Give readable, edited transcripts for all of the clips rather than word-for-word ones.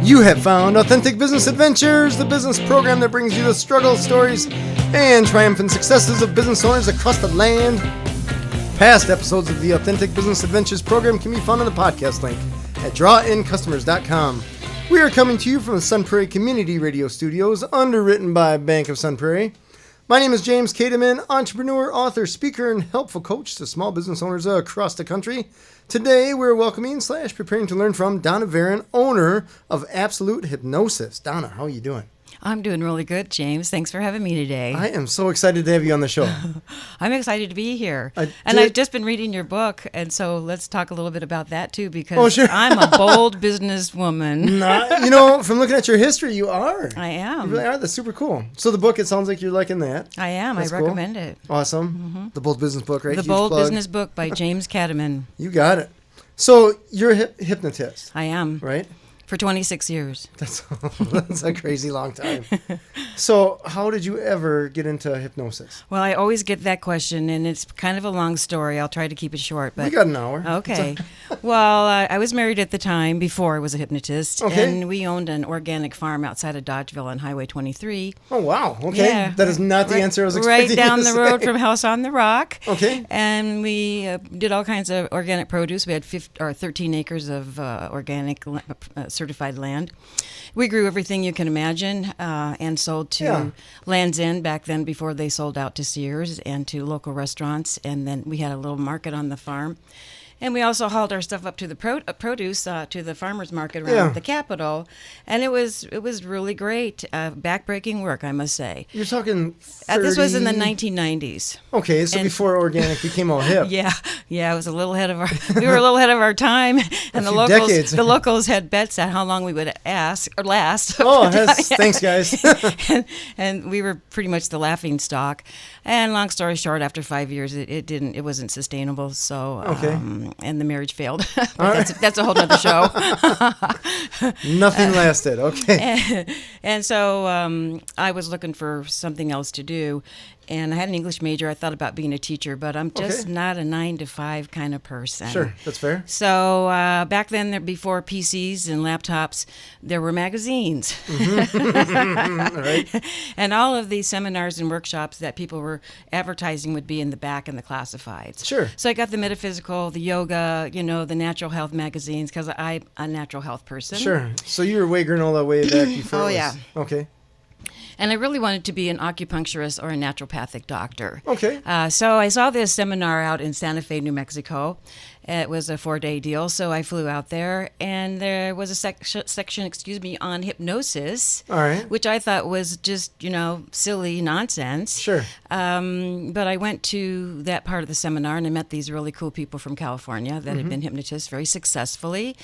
You have found Authentic Business Adventures, the business program that brings you the struggles, stories, and triumphant successes of business owners across the land. Past episodes of the Authentic Business Adventures program can be found on the podcast link at drawincustomers.com. We are coming to you from the Sun Prairie Community Radio Studios, underwritten by Bank of Sun Prairie. My name is James Kademan, entrepreneur, author, speaker, and helpful coach to small business owners across the country. Today, we're welcoming / preparing to learn from Donna Varen, owner of Absolute Hypnosis. Donna, how are you doing? I'm doing really good, James. Thanks for having me today. I am so excited to have you on the show. I'm excited to be here. I've just been reading your book, and so let's talk a little bit about that, too, because I'm a bold businesswoman. From looking at your history, you are. I am. You really are. That's super cool. So the book, it sounds like you're liking that. I am. That's I recommend it. Awesome. Mm-hmm. The Bold Business Book, right? The Huge Bold plug. Business Book by James Kademan. You got it. So you're a hypnotist. I am. Right? For 26 years. That's a crazy long time. So how did you ever get into hypnosis? Well, I always get that question, and it's kind of a long story. I'll try to keep it short. But we got an hour. Okay. Well, I was married at the time before I was a hypnotist, and we owned an organic farm outside of Dodgeville on Highway 23. Oh, wow. Okay. Yeah. That is not the answer I was expecting. Right down the road from House on the Rock. Okay. And we did all kinds of organic produce. We had 13 acres of organic certified land. We grew everything you can imagine and sold to Land's End back then before they sold out to Sears and to local restaurants. And then we had a little market on the farm. And we also hauled our stuff up to the produce to the farmers market around the Capitol, and it was really great, backbreaking work, I must say. You're talking 30... This was in the 1990s. Okay, so before organic became all hip. Yeah, it was a little ahead of our. We were a little ahead of our time, and the locals had bets at how long we would last. Oh, thanks, guys. and we were pretty much the laughing stock. And long story short, after 5 years, it wasn't sustainable. So and the marriage failed. That's a whole other show. Nothing lasted. Okay. And so I was looking for something else to do. And I had an English major. I thought about being a teacher, but I'm just not a 9-to-5 kind of person. Sure, that's fair. So back then, before PCs and laptops, there were magazines. Mm-hmm. Right. And all of these seminars and workshops that people were advertising would be in the back in the classifieds. Sure. So I got the metaphysical, the yoga, the natural health magazines, because I'm a natural health person. Sure. So you were way granola way back before. Oh, yeah. Okay. And I really wanted to be an acupuncturist or a naturopathic doctor. Okay. So I saw this seminar out in Santa Fe, New Mexico. It was a 4-day deal, so I flew out there, and there was a section, on hypnosis, all right, which I thought was just, silly nonsense. Sure. But I went to that part of the seminar, and I met these really cool people from California that had been hypnotists very successfully,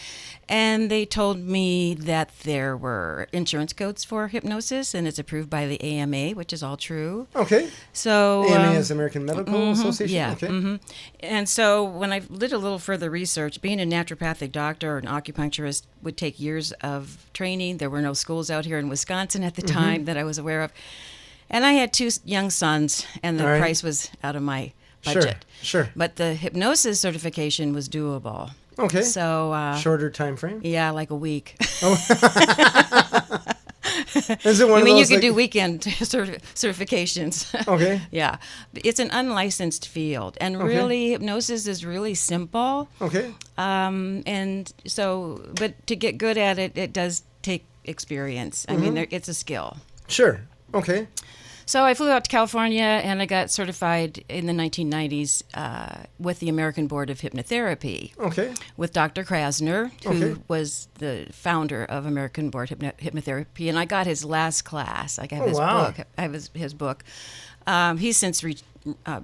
and they told me that there were insurance codes for hypnosis, and it's approved by the AMA, which is all true. Okay. So AMA is American Medical Association? Yeah. Okay. Mm-hmm. And so when I did a little further research, being a naturopathic doctor or an acupuncturist would take years of training. There were no schools out here in Wisconsin at the time that I was aware of. And I had 2 young sons, and the price was out of my budget. Sure. But the hypnosis certification was doable. Okay. So shorter time frame? Yeah, like a week. Oh. Is it one of those, you could do weekend certifications. Okay. Yeah. It's an unlicensed field, and really hypnosis is really simple. Okay. And so, but to get good at it, it does take experience. I mean, it's a skill. Sure. Okay. So I flew out to California, and I got certified in the 1990s with the American Board of Hypnotherapy. Okay. With Dr. Krasner, who was the founder of American Board Hypnotherapy, and I got his last class. I got his book. I have his book. He's since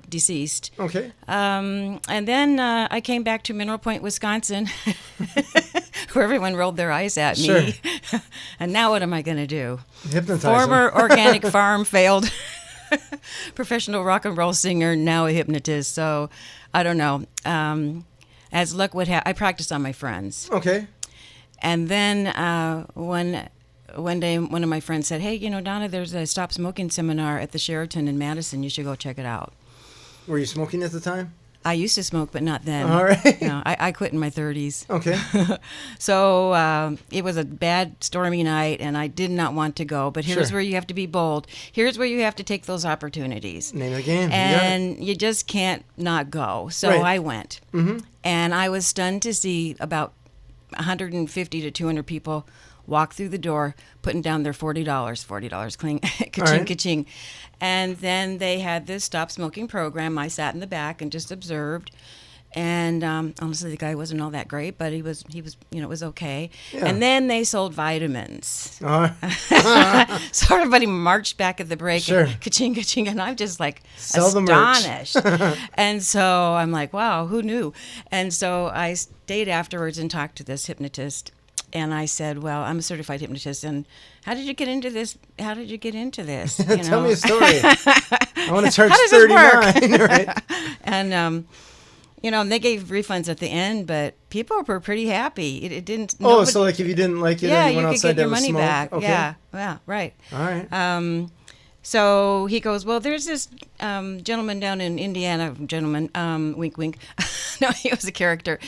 deceased. Okay. And then I came back to Mineral Point, Wisconsin, where everyone rolled their eyes at me. Sure. And now what am I going to do? Hypnotize Former organic farm failed professional rock and roll singer, now a hypnotist. So I don't know. As luck would have, I practiced on my friends. Okay. And then one day, one of my friends said, "Hey, Donna, there's a stop smoking seminar at the Sheraton in Madison. You should go check it out." Were you smoking at the time? I used to smoke, but not then. All right. No, I quit in my 30s. Okay. So it was a bad, stormy night, and I did not want to go. But here's Sure. where you have to be bold. Here's where you have to take those opportunities. Name of the game. And you just can't not go. So Right. I went. Mm-hmm. And I was stunned to see about 150 to 200 people walk through the door, putting down their $40 cling, ka-ching, right. ka-ching. And then they had this stop smoking program. I sat in the back and just observed. And honestly, the guy wasn't all that great, but he was, it was okay. Yeah. And then they sold vitamins. All right. So everybody marched back at the break, Sure. and ka-ching, ka-ching, and I'm just like Sell the merch. astonished. And so I'm like, wow, who knew? And so I stayed afterwards and talked to this hypnotist. And I said, well, I'm a certified hypnotist, and how did you get into this? How did you get into this? You Tell know? me a story. I want to charge How does this $39. Right. And and they gave refunds at the end, but people were pretty happy. It didn't. Oh, so like if you didn't like it, yeah, and you went you could outside get to your have a money smoke? back. Okay. Yeah, right. All right. So he goes, well, there's this gentleman down in Indiana, wink, wink. No, he was a character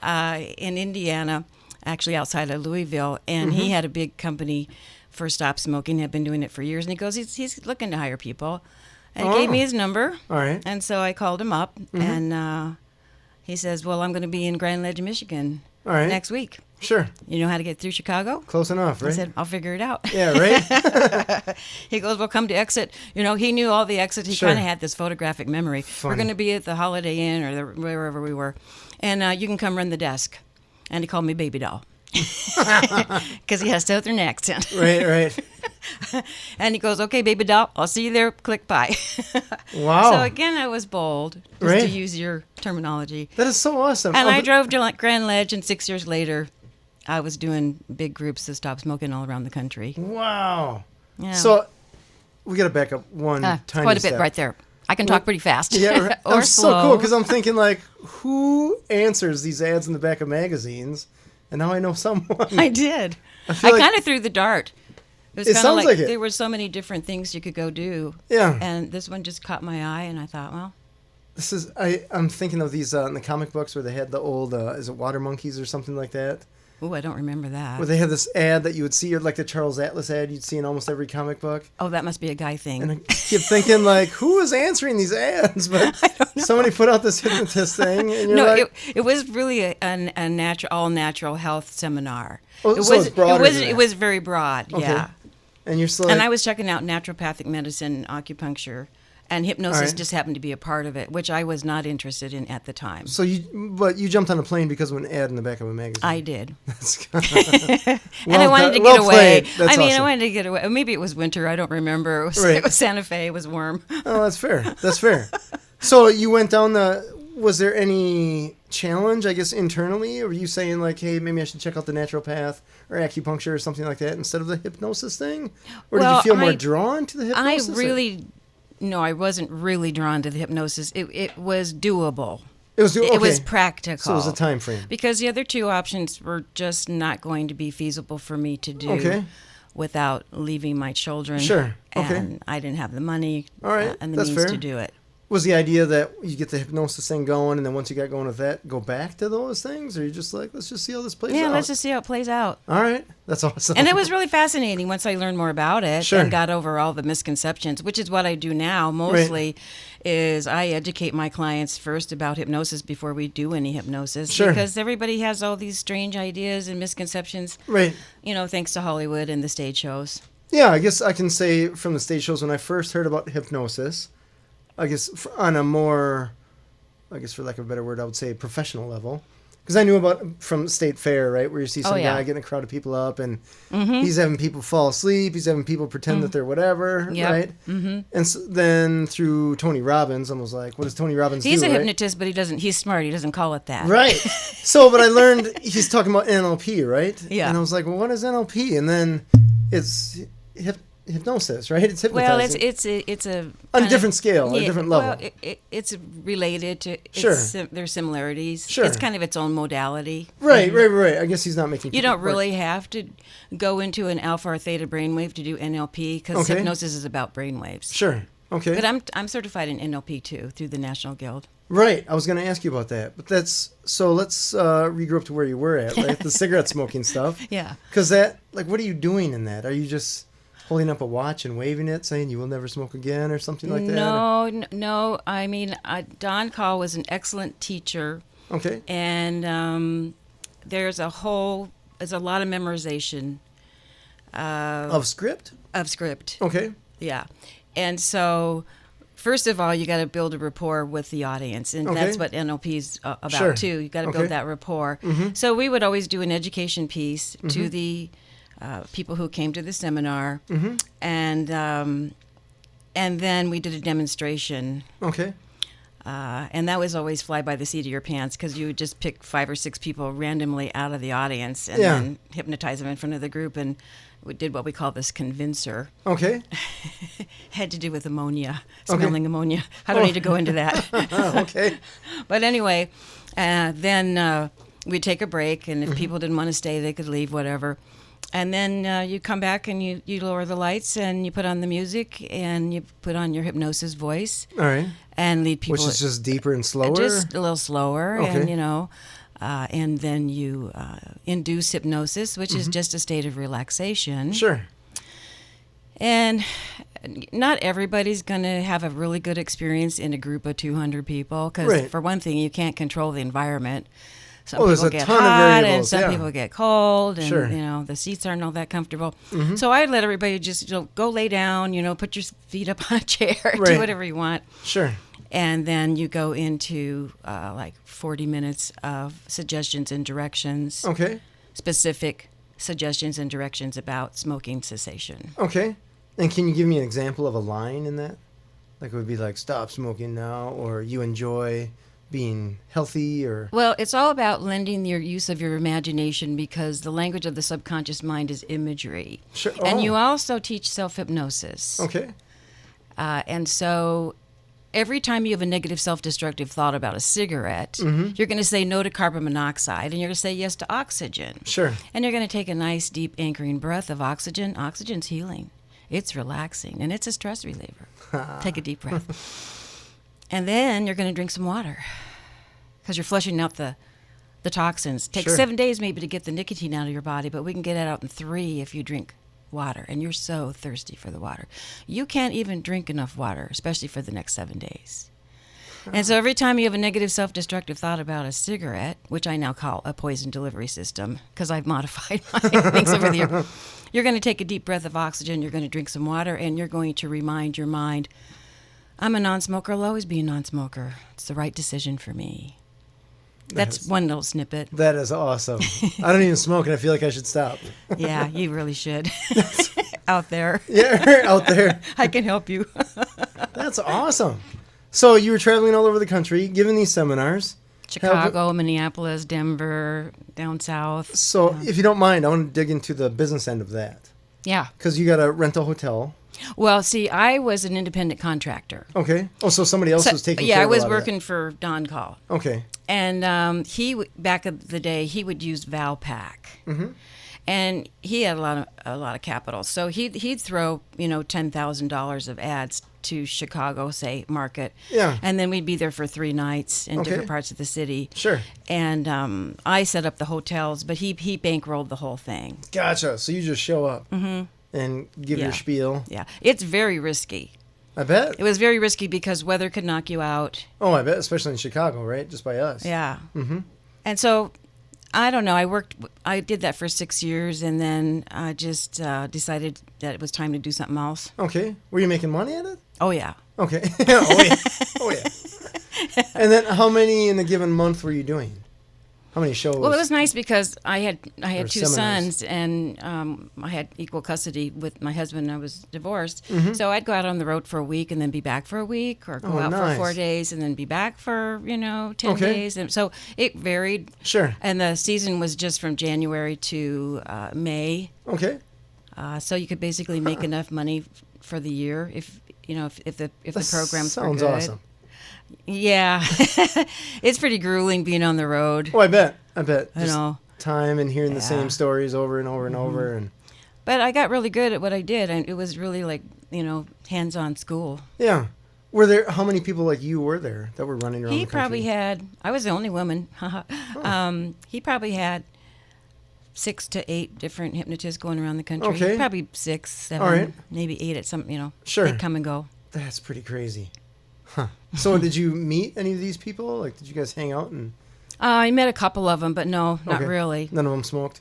in Indiana, actually outside of Louisville, and he had a big company for stop smoking, had been doing it for years, and he goes, he's looking to hire people. And he gave me his number. All right. And so I called him up, and he says, well, I'm going to be in Grand Ledge, Michigan All right. next week. Sure. You know how to get through Chicago? Close enough, right? I said, I'll figure it out. Yeah, right? He goes, well, come to exit. He knew all the exits. He Sure. kind of had this photographic memory. Funny. We're going to be at the Holiday Inn or wherever we were. And you can come run the desk. And he called me Baby Doll. Because he has Southern accent. Right. And he goes, okay, Baby Doll, I'll see you there. Click bye. Wow. So again, I was bold, just Right. to use your terminology. That is so awesome. And Oh, I drove to Grand Ledge, and 6 years later, I was doing big groups to stop smoking all around the country. Wow. Yeah. So we got to back up one tiny quite a bit step. right there. I can talk pretty fast. Yeah, right. or That's slow. so cool because I'm thinking like, who answers these ads in the back of magazines? And now I know someone. I did. I feel like- kind of threw the dart. It was It kind of sounds like it. there were so many different things you could go do. Yeah. And this one just caught my eye, and I thought, well, This is I'm thinking of these in the comic books where they had the old is it water monkeys or something like that, oh, I don't remember that. where they had this ad that you would see, or like the Charles Atlas ad you'd see in almost every comic book. Oh, that must be a guy thing. And I keep thinking like, who is answering these ads? But somebody put out this hypnotist thing, and you're No, like, it was really a natural, all natural health seminar. Oh, it so was, it's broader than that. It was very broad, Okay. yeah. and you're still like, And I was checking out naturopathic medicine, acupuncture, and hypnosis All right. just happened to be a part of it, which I was not interested in at the time. so you jumped on a plane because of an ad in the back of a magazine. I did. Well And I wanted to done. get Well away. played. That's I awesome. wanted to get away. Maybe it was winter. I don't remember. Right. It was Santa Fe. It was warm. Oh, that's fair. That's fair. So you went down was there any challenge, I guess, internally? Or were you saying like, hey, maybe I should check out the naturopath or acupuncture or something like that instead of the hypnosis thing? Or did you Well, feel more drawn to the hypnosis? No, I wasn't really drawn to the hypnosis. It was doable. It was It was practical. So it was a time frame. Because the other two options were just not going to be feasible for me to do Okay. without leaving my children. Sure. Okay. And I didn't have the money All right. and the That's means fair. to do it. Was the idea that you get the hypnosis thing going, and then once you got going with that, go back to those things? Or you just like, let's just see how this plays out? Yeah, let's just see how it plays out. All right. That's awesome. And it was really fascinating once I learned more about it Sure. and got over all the misconceptions, which is what I do now mostly, is I educate my clients first about hypnosis before we do any hypnosis. Sure. Because everybody has all these strange ideas and misconceptions, Right. thanks to Hollywood and the stage shows. Yeah, I guess I can say from the stage shows when I first heard about hypnosis, I guess on a more, I guess for lack of a better word, I would say professional level. Because I knew about from State Fair, right, where you see some guy getting a crowd of people up, and he's having people fall asleep, he's having people pretend that they're whatever, Yep. right? Mm-hmm. And so then through Tony Robbins, I was like, what does Tony Robbins do? He's a right? hypnotist, but he's smart. He doesn't call it that. Right. So, but I learned he's talking about NLP, right? Yeah. And I was like, well, what is NLP? And then it's hypnosis, right? It's hypnotizing. Well, it's a on a different scale, a different level. Well, it's related to. Sure. There's similarities. Sure. It's kind of its own modality. Right. I guess he's not making. You people don't really have to go into an alpha or theta brainwave to do NLP because Okay. hypnosis is about brainwaves. Sure. Okay. But I'm certified in NLP too through the National Guild. Right. I was going to ask you about that. But let's regroup to where you were at, right? The cigarette smoking stuff. Yeah. Because what are you doing in that? Are you just holding up a watch and waving it, saying you will never smoke again or something like that? No. I mean, Don Call was an excellent teacher. Okay. And there's a lot of memorization. Of script? Of script. Okay. Yeah. And so, first of all, you got to build a rapport with the audience. And that's what NLP's about, too. You got to build that rapport. Mm-hmm. So we would always do an education piece to the people who came to the seminar. Mm-hmm. And then we did a demonstration. Okay. And that was always fly by the seat of your pants because you would just pick 5 or 6 people randomly out of the audience and then hypnotize them in front of the group. And we did what we call this convincer. Okay. Had to do with ammonia, smelling ammonia. I don't need to go into that. Okay. But anyway, then we'd take a break, and if people didn't want to stay, they could leave, whatever. And then you come back and you lower the lights and you put on the music and you put on your hypnosis voice. All right. And lead people. Which is just deeper and slower? Just a little slower. Okay. And, and then you induce hypnosis, which is just a state of relaxation. Sure. And not everybody's going to have a really good experience in a group of 200 people because, for one thing, you can't control the environment. Some people get hot and some people get cold and, the seats aren't all that comfortable. Mm-hmm. So I'd let everybody just go lay down, put your feet up on a chair, do whatever you want. Sure. And then you go into 40 minutes of suggestions and directions. Okay. Specific suggestions and directions about smoking cessation. Okay. And can you give me an example of a line in that? Like it would be like, stop smoking now, or you enjoy being healthy, or... Well, it's all about lending your use of your imagination because the language of the subconscious mind is imagery. Sure. Oh. And you also teach self-hypnosis. Okay. And so every time you have a negative self-destructive thought about a cigarette, you're going to say no to carbon monoxide and you're going to say yes to oxygen. Sure. And you're going to take a nice, deep, anchoring breath of oxygen. Oxygen's healing. It's relaxing, and it's a stress reliever. Take a deep breath. And then you're going to drink some water because you're flushing out the toxins. Takes 7 days maybe to get the nicotine out of your body, but we can get it out in 3 if you drink water, and you're so thirsty for the water. You can't even drink enough water, especially for the next 7 days. And so every time you have a negative self-destructive thought about a cigarette, which I now call a poison delivery system because I've modified my things over the year, you're going to take a deep breath of oxygen, you're going to drink some water, and you're going to remind your mind, I'm a non-smoker, I'll always be a non-smoker. It's the right decision for me. That's one little snippet. That is awesome. I don't even smoke, and I feel like I should stop. Yeah, you really should. Out there. Yeah, out there. I can help you. That's awesome. So you were traveling all over the country, giving these seminars. Chicago, Minneapolis, Denver, down south. So if you don't mind, I want to dig into the business end of that. Yeah. Because you got to rent a hotel. Well, see, I was an independent contractor. Okay. Oh, so somebody else was taking care of I was working for Don Call. Okay. And back in the day, he would use Valpak. Mm-hmm. And he had a lot of capital. So he'd throw, $10,000 of ads to Chicago, say, market. Yeah. And then we'd be there for 3 nights in different parts of the city. Sure. And I set up the hotels, but he bankrolled the whole thing. Gotcha. So you just show up. Mm-hmm. And give your spiel. Yeah. It's very risky. I bet. It was very risky because weather could knock you out. Oh, I bet, especially in Chicago, right? Just by us. Yeah. Mm-hmm. And so, I don't know, I did that for 6 years, and then I just decided that it was time to do something else. Okay. Were you making money at it? Oh, yeah. Okay. Oh, yeah. Oh, yeah. And then how many in a given month were you doing? How many shows? Well, it was nice because I had 2 sons, and I had equal custody with my husband. I was divorced. Mm-hmm. So I'd go out on the road for a week and then be back for a week, or go out for 4 days and then be back for, 10 days. And so it varied. Sure. And the season was just from January to May. Okay. So you could basically make enough money for the year if the programs were good. Sounds awesome. Yeah. It's pretty grueling being on the road. Oh, I bet. Just I know. Time and hearing the same stories over and over and over. But I got really good at what I did, and it was really like, hands-on school. Yeah. Were there, how many people like you were there that were running around the country? He probably had, I was the only woman. He probably had 6 to 8 different hypnotists going around the country. Okay. Probably 6, 7, all right. maybe 8 at some, Sure. they come and go. That's pretty crazy. Huh. So did you meet any of these people? Like, did you guys hang out? And I met a couple of them, but no, not really. None of them smoked?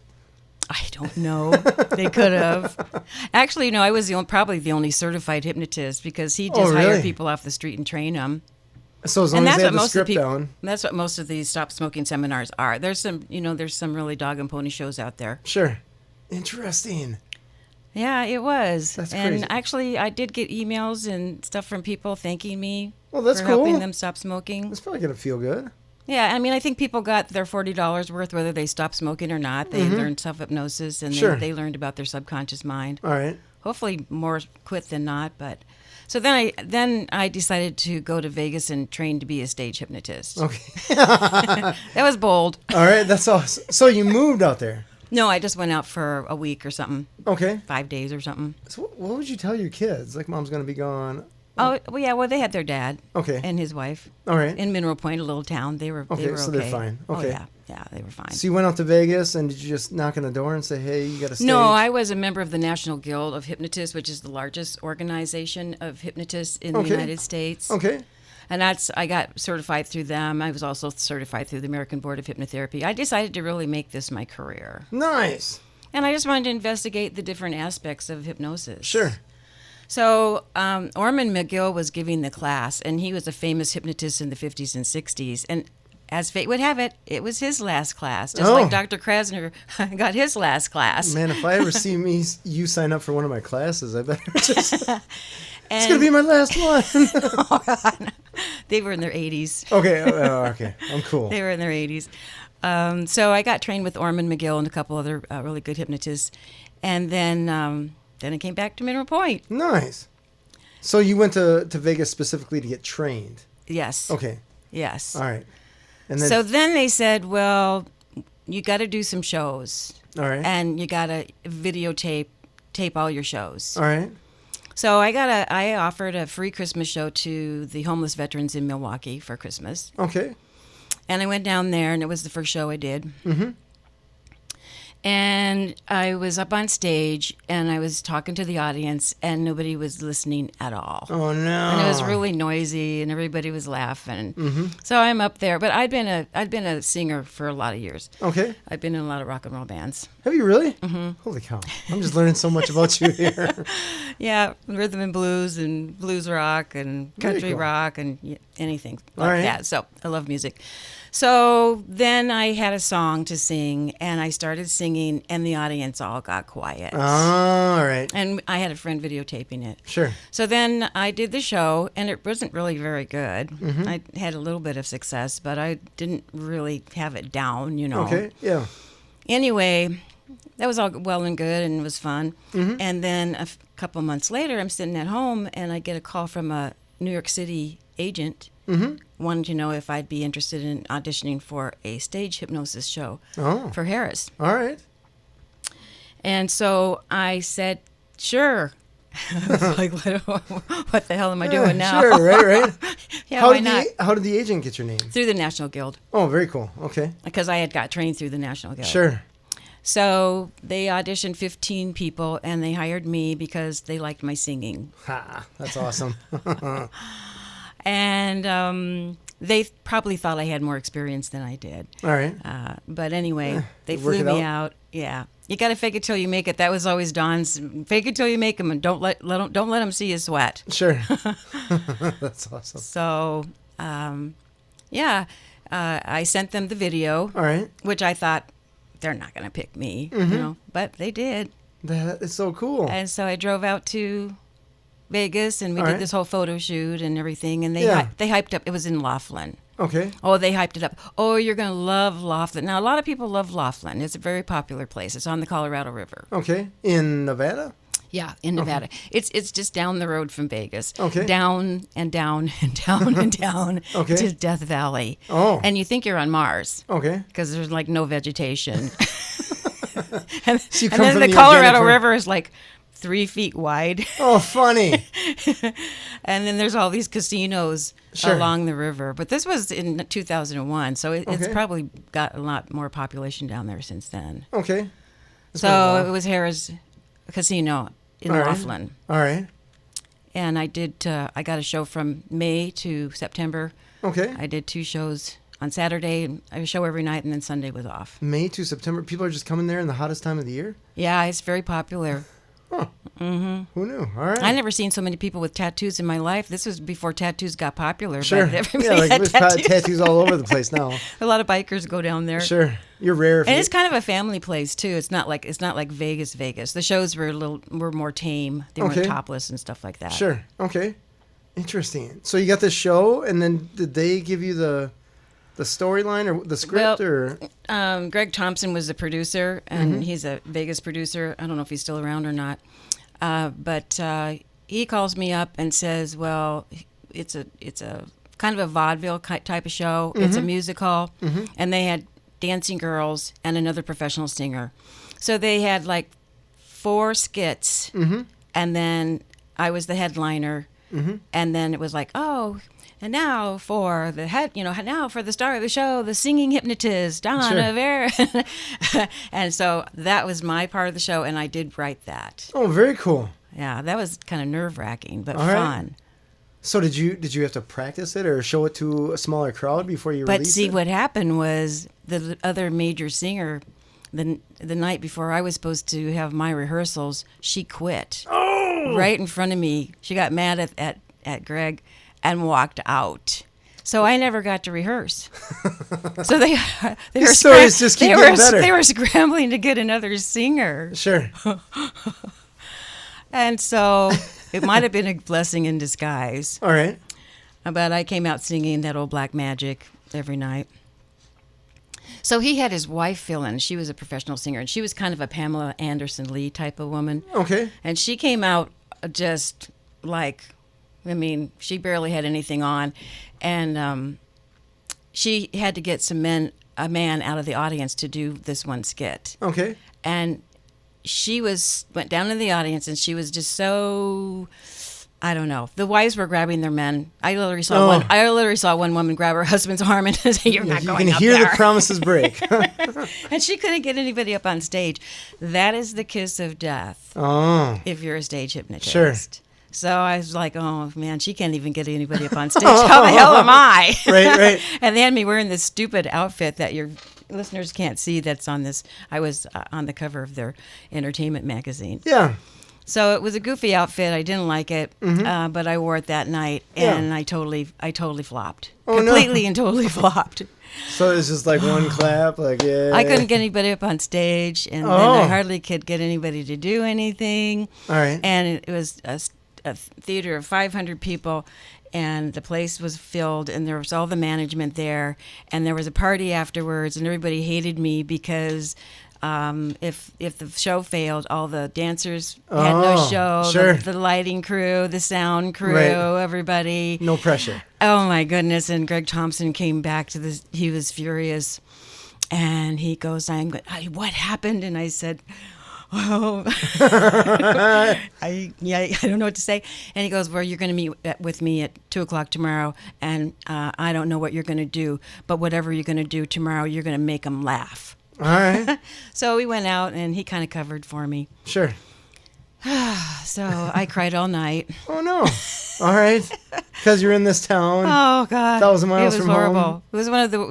I don't know. They could have. Actually, I was probably the only certified hypnotist because he just hired people off the street and trained them. So as long as they had the script down. That's what most of these stop smoking seminars are. There's some, there's some really dog and pony shows out there. Sure. Interesting. Yeah, it was. That's and crazy. Actually, I did get emails and stuff from people thanking me for helping them stop smoking. That's probably going to feel good. Yeah, I mean, I think people got their $40 worth, whether they stopped smoking or not. They learned self-hypnosis, and they learned about their subconscious mind. All right. Hopefully more quit than not, but... So then I decided to go to Vegas and train to be a stage hypnotist. Okay. That was bold. All right, that's awesome. So you moved out there? No, I just went out for a week or something. Okay. 5 days or something. So what would you tell your kids? Like, Mom's going to be gone. Oh, well, yeah. Well, they had their dad. Okay. And his wife. All right. In Mineral Point, a little town. They were okay. So they're fine. Okay. Oh, yeah, they were fine. So you went out to Vegas, and did you just knock on the door and say, hey, you got a stage? No, I was a member of the National Guild of Hypnotists, which is the largest organization of hypnotists in the United States. Okay. And I got certified through them. I was also certified through the American Board of Hypnotherapy. I decided to really make this my career. Nice. And I just wanted to investigate the different aspects of hypnosis. Sure. So Orman McGill was giving the class, and he was a famous hypnotist in the 50s and 60s. And as fate would have it, it was his last class, just like Dr. Krasner got his last class. Man, if I ever see you sign up for one of my classes, I better just... it's going to be my last one. Oh, God. They were in their 80s. Okay, okay. I'm cool. They were in their 80s. So I got trained with Orman McGill and a couple other really good hypnotists. And then I came back to Mineral Point. Nice. So you went to Vegas specifically to get trained? Yes. Okay. Yes. All right. And then, so then they said, well, you got to do some shows. All right. And you got to tape all your shows. All right. So I offered a free Christmas show to the homeless veterans in Milwaukee for Christmas. Okay. And I went down there, and it was the first show I did. Mm-hmm. And I was up on stage, and I was talking to the audience, and nobody was listening at all. Oh, no. And it was really noisy, and everybody was laughing. Mm-hmm. So I'm up there. But I'd been a singer for a lot of years. Okay. I've been in a lot of rock and roll bands. Have you really? Mm-hmm. Holy cow. I'm just learning so much about you here. Yeah, rhythm and blues rock, and country rock, and anything like that. So I love music. So then I had a song to sing, and I started singing, and the audience all got quiet. All right. And I had a friend videotaping it. Sure. So then I did the show, and it wasn't really very good. Mm-hmm. I had a little bit of success, but I didn't really have it down, Okay, yeah. Anyway, that was all well and good, and it was fun. Mm-hmm. And then a couple months later, I'm sitting at home, and I get a call from a New York City agent. Mm-hmm. Wanted to know if I'd be interested in auditioning for a stage hypnosis show for Harris. All right. And so I said, sure. Like, what the hell am I doing now? Sure, right. Yeah, why not? How did the agent get your name? Through the National Guild. Oh, very cool. Okay. Because I had got trained through the National Guild. Sure. So they auditioned 15 people, and they hired me because they liked my singing. Ha, that's awesome. And they probably thought I had more experience than I did. All right. But anyway, they flew me out. Yeah. You got to fake it till you make it. That was always Don's. Fake it till you make them, and don't let them see you sweat. Sure. That's awesome. So, I sent them the video. All right. Which I thought, they're not going to pick me, but they did. That is so cool. And so I drove out to Vegas, and we did this whole photo shoot and everything, and they hyped up. It was in Laughlin. Okay. Oh, they hyped it up. Oh, you're going to love Laughlin. Now, a lot of people love Laughlin. It's a very popular place. It's on the Colorado River. Okay. In Nevada? Yeah, in Nevada. Okay. It's just down the road from Vegas. Okay. Down and down and down and down to Death Valley. Oh. And you think you're on Mars. Okay. Because there's like no vegetation. and So then the Colorado River is like 3 feet wide. Oh, funny. And then there's all these casinos along the river. But this was in 2001, so it's probably got a lot more population down there since then. Okay. So it was Harrah's Casino in Laughlin. All right. And I got a show from May to September. Okay. I did 2 shows on Saturday. I had a show every night, and then Sunday was off. May to September. People are just coming there in the hottest time of the year? Yeah, it's very popular. Huh. Mm-hmm. Who knew? All right. I never seen so many people with tattoos in my life. This was before tattoos got popular. Sure. Everybody had there's probably tattoos all over the place now. A lot of bikers go down there. Sure. You're rare. And it's kind of a family place too. It's not like Vegas. The shows were more tame. They weren't topless and stuff like that. Sure. Okay. Interesting. So you got this show, and then did they give you the storyline or the script? Greg Thompson was the producer, and he's a Vegas producer. I don't know if he's still around or not. But he calls me up and says, well, it's a kind of a vaudeville type of show. It's a musical, and they had dancing girls and another professional singer. So they had like 4 skits, and then I was the headliner, and then it was like, oh, and now for the now for the star of the show, the singing hypnotist, Donna Varen. And so that was my part of the show, and I did write that. Oh, very cool. Yeah, that was kind of nerve-wracking, but all right. fun. So did you have to practice it or show it to a smaller crowd before you released it? But see, what happened was the other major singer, the night before I was supposed to have my rehearsals, she quit. Oh! Right in front of me. She got mad at Greg and walked out. So I never got to rehearse. So they were stories just keep getting better. They were scrambling to get another singer. Sure. And so it might have been a blessing in disguise. All right. But I came out singing that old Black Magic every night. So he had his wife fill in. She was a professional singer, and she was kind of a Pamela Anderson Lee type of woman. Okay. And she came out just like, I mean, she barely had anything on. And she had to get a man out of the audience to do this one skit. Okay. And she went down in the audience, and she was just so, I don't know. The wives were grabbing their men. I literally saw one woman grab her husband's arm and say, "You're not going up there." You can hear the promises break. And she couldn't get anybody up on stage. That is the kiss of death. Oh. If you're a stage hypnotist. Sure. So I was like, oh, man, she can't even get anybody up on stage. How the hell am I? Right. And they had me wearing this stupid outfit that your listeners can't see that's on this. I was on the cover of their entertainment magazine. Yeah. So it was a goofy outfit. I didn't like it, but I wore it that night, and I totally flopped. Completely and totally flopped. So it's just like one clap, like, yeah. I couldn't get anybody up on stage, and then I hardly could get anybody to do anything. All right. And it was a theater of 500 people, and the place was filled, and there was all the management there, and there was a party afterwards, and everybody hated me because if the show failed, all the dancers had no show, sure. the lighting crew, the sound crew, everybody. No pressure. Oh my goodness. And Greg Thompson came back to this. He was furious, and he goes, what happened? And I said, oh, I don't know what to say. And he goes, well, you're going to meet with me at 2:00 tomorrow, and I don't know what you're going to do, but whatever you're going to do tomorrow, you're going to make them laugh. All right. So we went out, and he kind of covered for me. Sure. So I cried all night. Oh, no. All right. Because you're in this town. Oh, God. 1,000 miles from home. It was horrible. It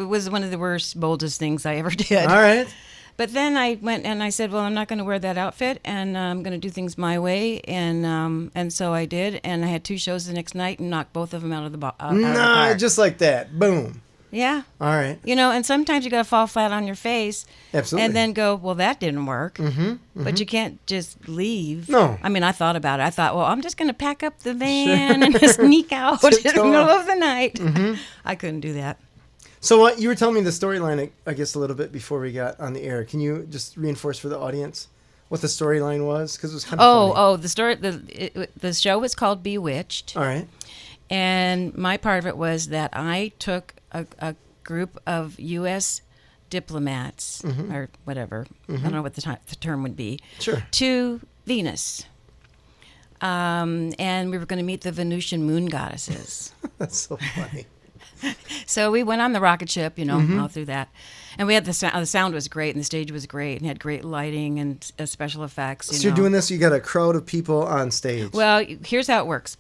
was one of the worst, boldest things I ever did. All right. But then I went and I said, well, I'm not going to wear that outfit, and I'm going to do things my way. And so I did, and I had 2 shows the next night and knocked both of them out of the park. Just like that. Boom. Yeah. All right. And sometimes you got to fall flat on your face. Absolutely. And then go, well, that didn't work. Mm-hmm. But you can't just leave. No. I mean, I thought about it. I thought, well, I'm just going to pack up the van and sneak out in the middle of the night. Mm-hmm. I couldn't do that. So what you were telling me the storyline, I guess, a little bit before we got on the air. Can you just reinforce for the audience what the storyline was? Because it was kind of funny. The show was called Bewitched. All right. And my part of it was that I took a group of U.S. diplomats, or whatever, I don't know what the term would be, sure, to Venus. and we were going to meet the Venusian moon goddesses. That's so funny. So we went on the rocket ship, all through that. And we had the sound was great, and the stage was great, and had great lighting and special effects. So you're doing this, you got a crowd of people on stage. Well, here's how it works.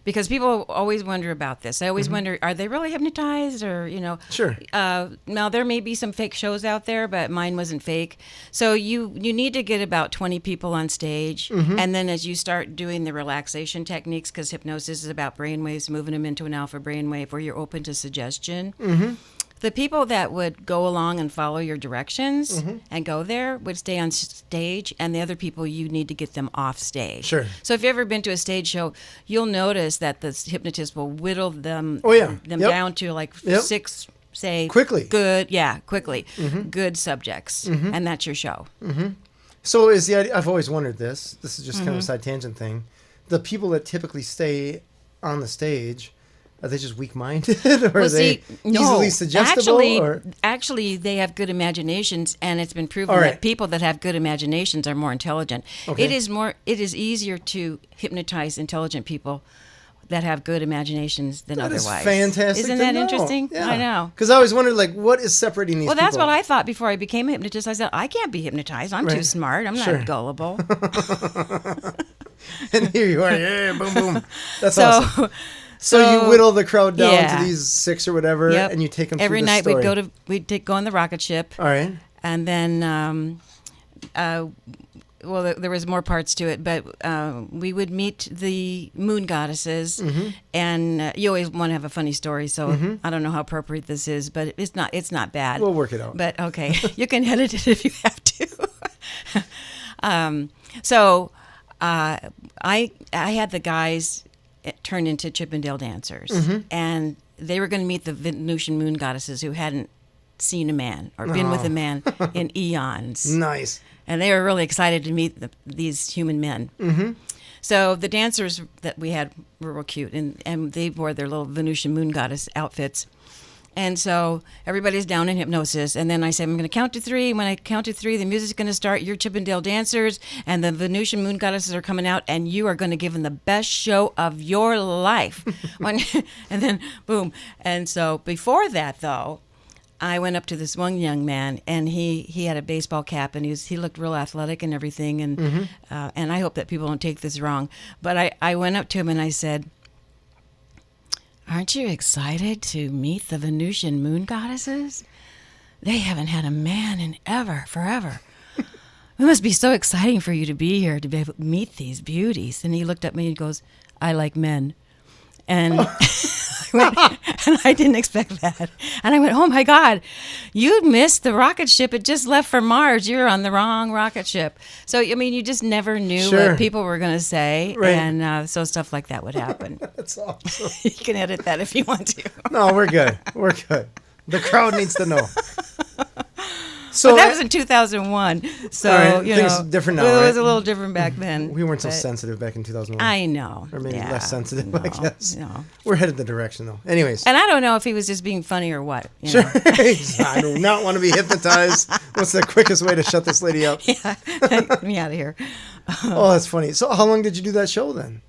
Because people always wonder about this. I always wonder, are they really hypnotized or, Sure. Now, there may be some fake shows out there, but mine wasn't fake. So you need to get about 20 people on stage. And then as you start doing the relaxation techniques, because hypnosis is about brainwaves, moving them into an alpha brainwave where you're open to suggestion. The people that would go along and follow your directions and go there would stay on stage, and the other people, you need to get them off stage. Sure. So if you've ever been to a stage show, you'll notice that the hypnotist will whittle them, down to like 6, say, quickly. Quickly, good subjects, and that's your show. So is the idea, I've always wondered this. This is just kind of a side tangent thing. The people that typically stay on the stage, are they just weak-minded, or are they easily suggestible? Actually, they have good imaginations, and it's been proven that people that have good imaginations are more intelligent. Okay. It is easier to hypnotize intelligent people that have good imaginations than otherwise. That is fantastic. Isn't that interesting? Yeah. I know. Because I always wondered, what is separating these people? Well, that's what I thought before I became a hypnotist. I said, I can't be hypnotized. I'm too smart. I'm not gullible. And here you are. Boom, boom. That's awesome. So you whittle the crowd down to these 6 or whatever, and you take them every through the night. story. We'd go on the rocket ship. All right. And then, there was more parts to it, but we would meet the moon goddesses, and you always want to have a funny story. So I don't know how appropriate this is, but it's not bad. We'll work it out. But okay, you can edit it if you have to. So I had the guys turned into Chippendale dancers, and they were going to meet the Venusian moon goddesses who hadn't seen a man or been with a man in eons. Nice. And they were really excited to meet these human men. So the dancers that we had were real cute, and they wore their little Venusian moon goddess outfits. And so everybody's down in hypnosis. And then I say, I'm going to count to 3. When I count to 3, the music's going to start. You're Chippendale dancers, and the Venusian moon goddesses are coming out, and you are going to give them the best show of your life. And then, boom. And so before that, though, I went up to this one young man, and he had a baseball cap, and he looked real athletic and everything. And and I hope that people don't take this wrong. But I went up to him, and I said, aren't you excited to meet the Venusian moon goddesses? They haven't had a man in forever. It must be so exciting for you to be here, to be able to meet these beauties. And he looked at me and goes, I like men. And and I didn't expect that. And I went, oh my God, you missed the rocket ship. It just left for Mars. You're on the wrong rocket ship. So, I mean, you just never knew what people were going to say. Right. And so stuff like that would happen. That's awesome. You can edit that if you want to. No, we're good. We're good. The crowd needs to know. So but that was in 2001. So, things are different now, it was right? a little different back then. We weren't so sensitive back in 2001. I know. Or maybe less sensitive, I guess. No. We're headed the direction, though. Anyways. And I don't know if he was just being funny or what. Sure. I do not want to be hypnotized. What's the quickest way to shut this lady up? Yeah. Get me out of here. Oh, that's funny. So how long did you do that show then?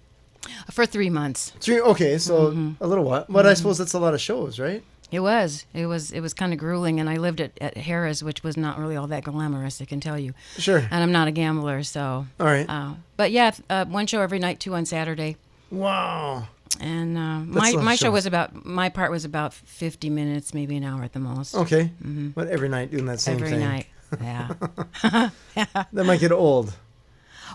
For 3 months. Okay, so a little while. But I suppose that's a lot of shows, right? It was kind of grueling, and I lived at Harrah's, which was not really all that glamorous, I can tell you. Sure. And I'm not a gambler, so. All right. But yeah, one show every night, 2 on Saturday. Wow. And my show was my part was about 50 minutes, maybe an hour at the most. Okay. But every night doing that same thing. Every night, yeah. That might get old.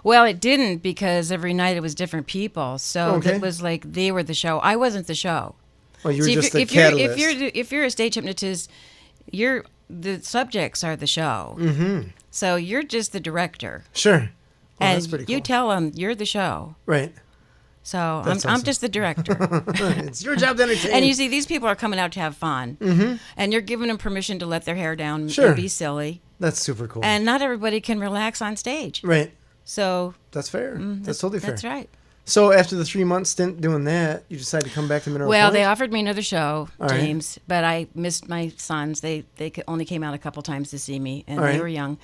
Well, it didn't, because every night it was different people. So it was like they were the show. I wasn't the show. Well, you were just the catalyst. If you're a stage hypnotist, the subjects are the show. So you're just the director. Sure. Well, and that's pretty cool. You tell them you're the show. Right. So I'm just the director. It's your job to entertain. And you see, these people are coming out to have fun. And you're giving them permission to let their hair down and be silly. That's super cool. And not everybody can relax on stage. Right. So that's fair. That's totally fair. That's right. So after the 3-month stint doing that, you decided to come back to Mineral Well, Point? they offered me another show, All James, but I missed my sons. They only came out a couple times to see me, and they were young.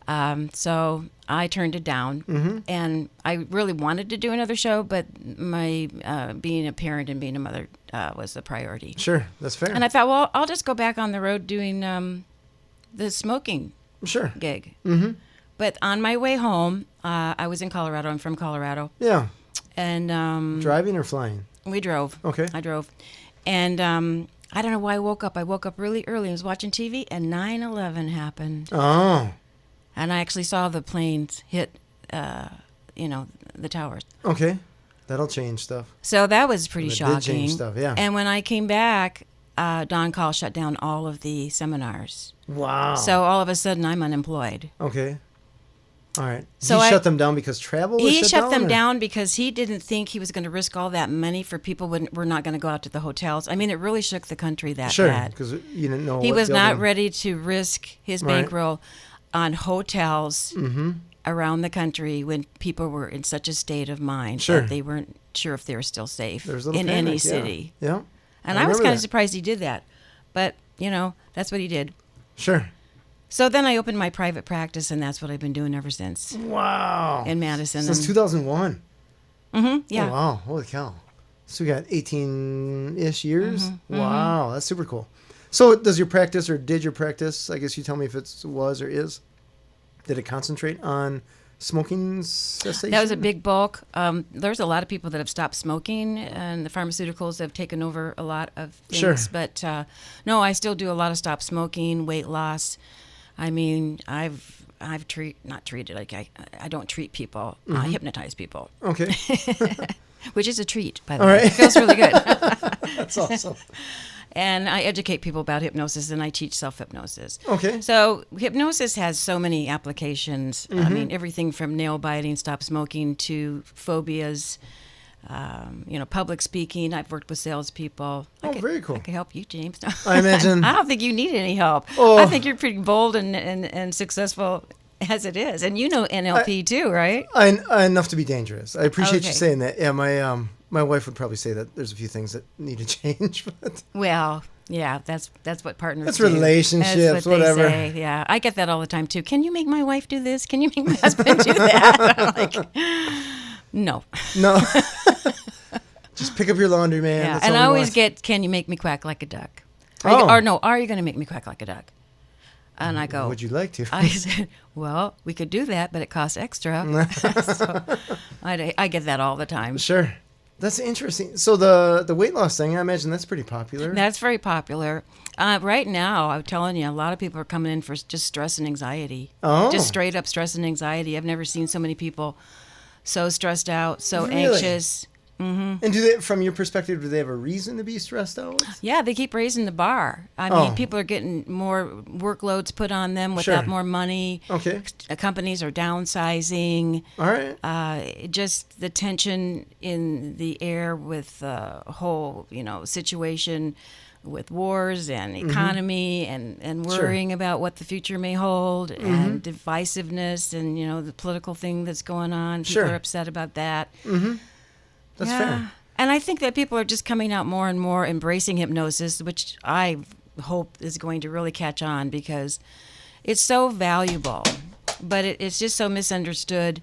So I turned it down, and I really wanted to do another show, but my being a parent and being a mother was the priority. Sure, that's fair. And I thought, well, I'll just go back on the road doing the smoking gig. But on my way home, I was in Colorado. I'm from Colorado. Yeah. And driving or flying? We drove. Okay. I drove. And I don't know why I woke up. I woke up really early. I was watching TV, and 9/11 happened. Oh. And I actually saw the planes hit, the towers. Okay. That'll change stuff. So that was pretty shocking. Did change stuff, yeah. And when I came back, Don Call shut down all of the seminars. Wow. So all of a sudden, I'm unemployed. Okay. All right. So he shut them down because travel was He shut them or? down because he didn't think he was going to risk all that money for people who were not going to go out to the hotels. I mean, it really shook the country that sure, bad. because you didn't know He what was building. not ready to risk his bankroll on hotels around the country when people were in such a state of mind that they weren't sure if they were still safe in any city. Yeah. And I was kind of surprised he did that. But, that's what he did. Sure. So then I opened my private practice, and that's what I've been doing ever since. Wow. In Madison. Since 2001. Yeah. Oh, wow. Holy cow. So we got 18-ish years? Wow. That's super cool. So does your practice, or did your practice, I guess you tell me if it was or is, did it concentrate on smoking cessation? That was a big bulk. There's a lot of people that have stopped smoking, and the pharmaceuticals have taken over a lot of things. Sure. But no, I still do a lot of stop smoking, weight loss. I mean, I've not treated, like I don't treat people. I hypnotize people. Okay. Which is a treat, by the All way. right. It feels really good. That's awesome. And I educate people about hypnosis, and I teach self-hypnosis. Okay. So hypnosis has so many applications. I mean, everything from nail biting, stop smoking, to phobias, public speaking. I've worked with salespeople. Very cool. I could help you, James. I imagine. I don't think you need any help. Oh. I think you're pretty bold and successful as it is. And you know NLP too, right? Enough to be dangerous. I appreciate you Okay. saying that. Yeah, my wife would probably say that there's a few things that need to change. But Well, yeah, that's what partners that's do. relationships, That's what whatever. They say. Yeah, I get that all the time too. Can you make my wife do this? Can you make my husband do that? I'm like, no. No. Just pick up your laundry, man. Yeah, That's and all I we always want. get, can you make me quack like a duck? Oh. Are you going to make me quack like a duck? And I go, Would you like to? I said, well, we could do that, but it costs extra. So I get that all the time. Sure. That's interesting. So the weight loss thing, I imagine that's pretty popular. That's very popular. Right now, I'm telling you, a lot of people are coming in for just stress and anxiety. Oh. Just straight up stress and anxiety. I've never seen so many people so stressed out, so Really? anxious. And do they, from your perspective, do they have a reason to be stressed out? Yeah, they keep raising the bar. I mean, people are getting more workloads put on them without more money. Okay. Companies are downsizing. All right. Just the tension in the air with the whole, situation with wars and economy and worrying about what the future may hold and divisiveness and, the political thing that's going on. People are upset about that. That's fair. And I think that people are just coming out more and more embracing hypnosis, which I hope is going to really catch on because it's so valuable, but it's just so misunderstood.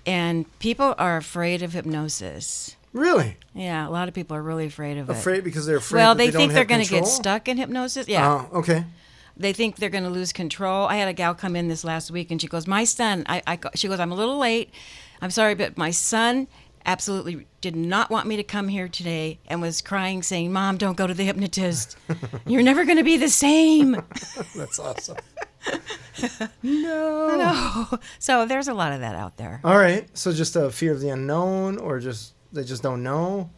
And people are afraid of hypnosis. Really? Yeah, a lot of people are really afraid of it. Afraid because they're afraid Well, that they they think don't they're have going to get control? stuck in hypnosis. Yeah. Oh, okay. They think they're going to lose control. I had a gal come in this last week, and she goes, my son, she goes, I'm a little late. I'm sorry, but my son absolutely did not want me to come here today and was crying, saying, Mom, don't go to the hypnotist. You're never going to be the same. That's awesome. No. So there's a lot of that out there. All right. So just a fear of the unknown, or they just don't know?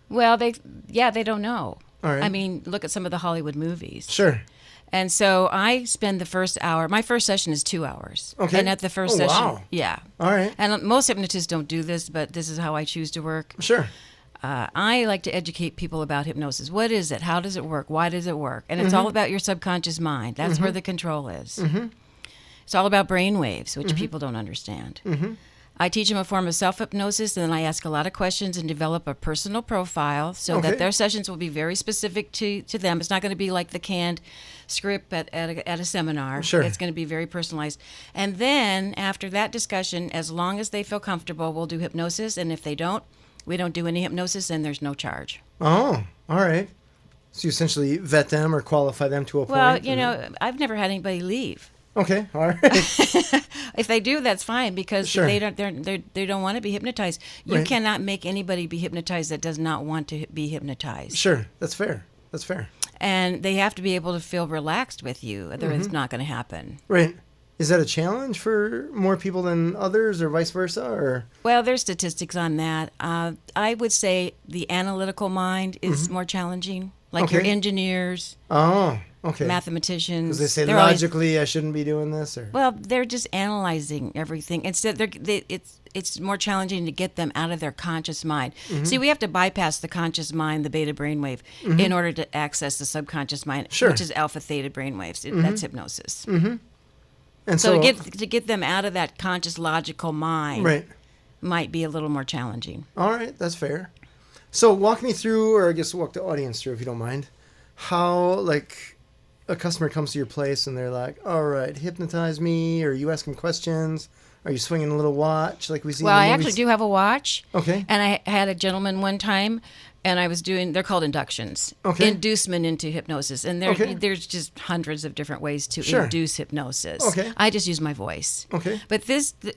Well, they don't know. All right. I mean, look at some of the Hollywood movies. Sure. And so I spend the first hour. My first session is 2 hours. Okay. And at the first session, wow. yeah. All right. And most hypnotists don't do this, but this is how I choose to work. Sure. I like to educate people about hypnosis. What is it? How does it work? Why does it work? And it's all about your subconscious mind. That's where the control is. It's all about brain waves, which people don't understand. I teach them a form of self-hypnosis, and then I ask a lot of questions and develop a personal profile so that their sessions will be very specific to them. It's not going to be like the canned script at a seminar. Sure. It's going to be very personalized. And then after that discussion, as long as they feel comfortable, we'll do hypnosis. And if they don't, we don't do any hypnosis, and there's no charge. Oh, all right. So you essentially vet them or qualify them to a point? Well, you know, I've never had anybody leave. Okay, all right. If they do, that's fine, because Sure. they don't want to be hypnotized. You cannot make anybody be hypnotized that does not want to be hypnotized. Sure, that's fair. That's fair. And they have to be able to feel relaxed with you, or it's not going to happen. Right. Is that a challenge for more people than others, or vice versa? Or Well, there's statistics on that. I would say the analytical mind is more challenging, like your engineers. Oh, okay. Mathematicians. Because they say logically I shouldn't be doing this, or well, they're just analyzing everything. Instead, it's more challenging to get them out of their conscious mind. See, we have to bypass the conscious mind, the beta brainwave, in order to access the subconscious mind, which is alpha theta brainwaves. That's hypnosis. And so to get them out of that conscious logical mind might be a little more challenging. All right, that's fair. So walk me through, or I guess walk the audience through, if you don't mind, how like a customer comes to your place and they're like, all right, hypnotize me, or you ask them questions. Are you swinging a little watch like we see in the movies? Well, I actually do have a watch. Okay. And I had a gentleman one time, and I was doing, they're called inductions. Okay. Inducement into hypnosis. And there's just hundreds of different ways to induce hypnosis. Okay. I just use my voice. Okay. But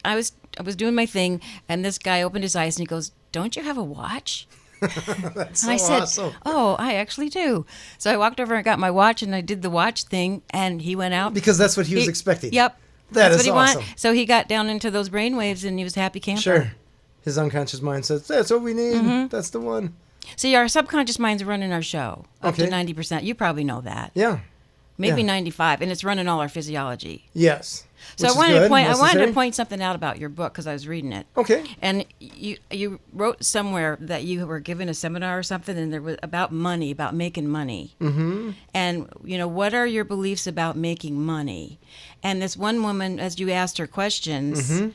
I was doing my thing, and this guy opened his eyes and he goes, "Don't you have a watch?" That's so and I said, awesome. "Oh, I actually do." So I walked over and got my watch, and I did the watch thing, and he went out. Because that's what he was expecting. Yep. That's what he awesome. wanted. So he got down into those brainwaves, and he was a happy camper. Sure. His unconscious mind says, that's what we need. That's the one. See, our subconscious mind's running our show up to 90%. You probably know that. Yeah. Maybe 95, and it's running all our physiology. Yes. So I wanted to point something out about your book because I was reading it. Okay. And you wrote somewhere that you were given a seminar or something, and there was about money, about making money. Mm-hmm. And what are your beliefs about making money? And this one woman, as you asked her questions,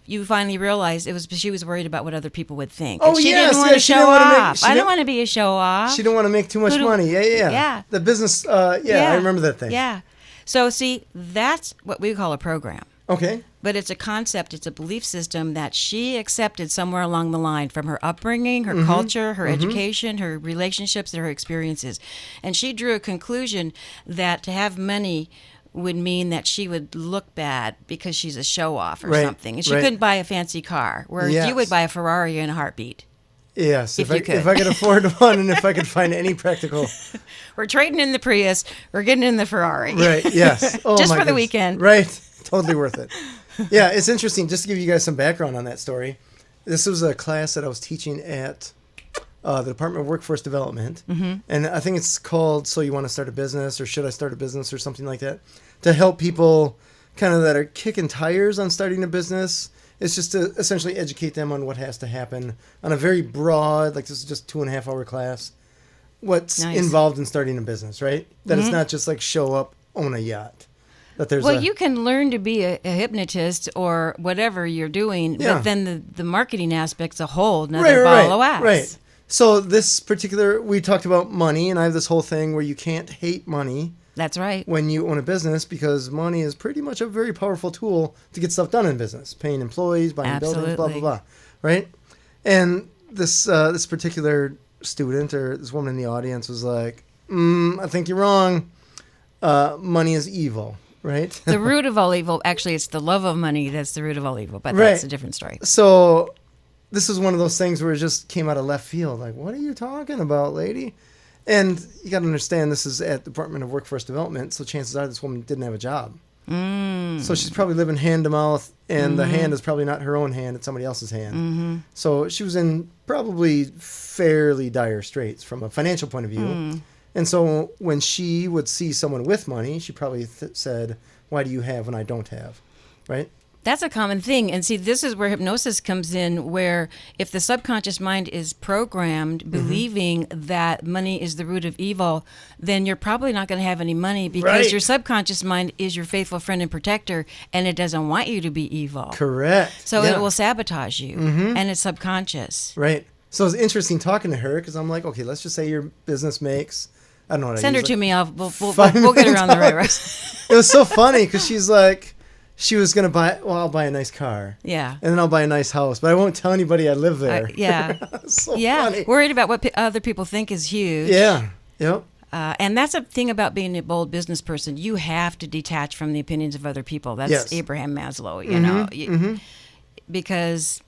you finally realized she was worried about what other people would think. Oh, and she yes, didn't want to she show didn't wanna off. I don't want to be a show off. She didn't want to make too much money. Yeah. The business. I remember that thing. Yeah. So see, that's what we call a program. Okay. But it's a concept, it's a belief system that she accepted somewhere along the line from her upbringing, her culture, her education, her relationships, and her experiences. And she drew a conclusion that to have money would mean that she would look bad because she's a show-off or something. And she couldn't buy a fancy car, whereas you would buy a Ferrari in a heartbeat. Yes, if I could afford one, and if I could find any practical. We're trading in the Prius. We're getting in the Ferrari. Right, yes. Oh, just my for the goodness. weekend. Right, totally worth it. Yeah, it's interesting. Just to give you guys some background on that story, this was a class that I was teaching at the Department of Workforce Development. And I think it's called So You Want to Start a Business, or Should I Start a Business, or something like that, to help people kind of that are kicking tires on starting a business. It's just to essentially educate them on what has to happen on a very broad, like this is just 2.5 hour class, what's involved in starting a business, right? That it's not just like show up, own a yacht. That there's you can learn to be a hypnotist or whatever you're doing, but then the marketing aspect's a whole another ball of wax. Right. So this particular, we talked about money, and I have this whole thing where you can't hate money. That's right. When you own a business, because money is pretty much a very powerful tool to get stuff done in business. Paying employees, buying buildings, blah, blah, blah. Right? And this particular student, or this woman in the audience, was like, I think you're wrong. Money is evil, right? The root of all evil, actually, it's the love of money that's the root of all evil, but that's a different story. So this is one of those things where it just came out of left field. Like, what are you talking about, lady? And you got to understand, this is at the Department of Workforce Development, so chances are this woman didn't have a job. So she's probably living hand to mouth, and the hand is probably not her own hand, it's somebody else's hand. So she was in probably fairly dire straits from a financial point of view. And so when she would see someone with money, she probably said, why do you have when I don't have? Right? That's a common thing. And see, this is where hypnosis comes in, where if the subconscious mind is programmed believing that money is the root of evil, then you're probably not going to have any money because your subconscious mind is your faithful friend and protector, and it doesn't want you to be evil. Correct. So it will sabotage you, and it's subconscious. Right. So it's interesting talking to her because I'm like, okay, let's just say your business makes, I don't know what Send I her use, to like me. We'll get her on the right road. It was so funny because she's like, she was going to buy, well, I'll buy a nice car. Yeah. And then I'll buy a nice house, but I won't tell anybody I live there. Yeah. So yeah. funny. Worried about what other people think is huge. Yeah. Yep. And that's a thing about being a bold business person. You have to detach from the opinions of other people. That's Abraham Maslow, you know, because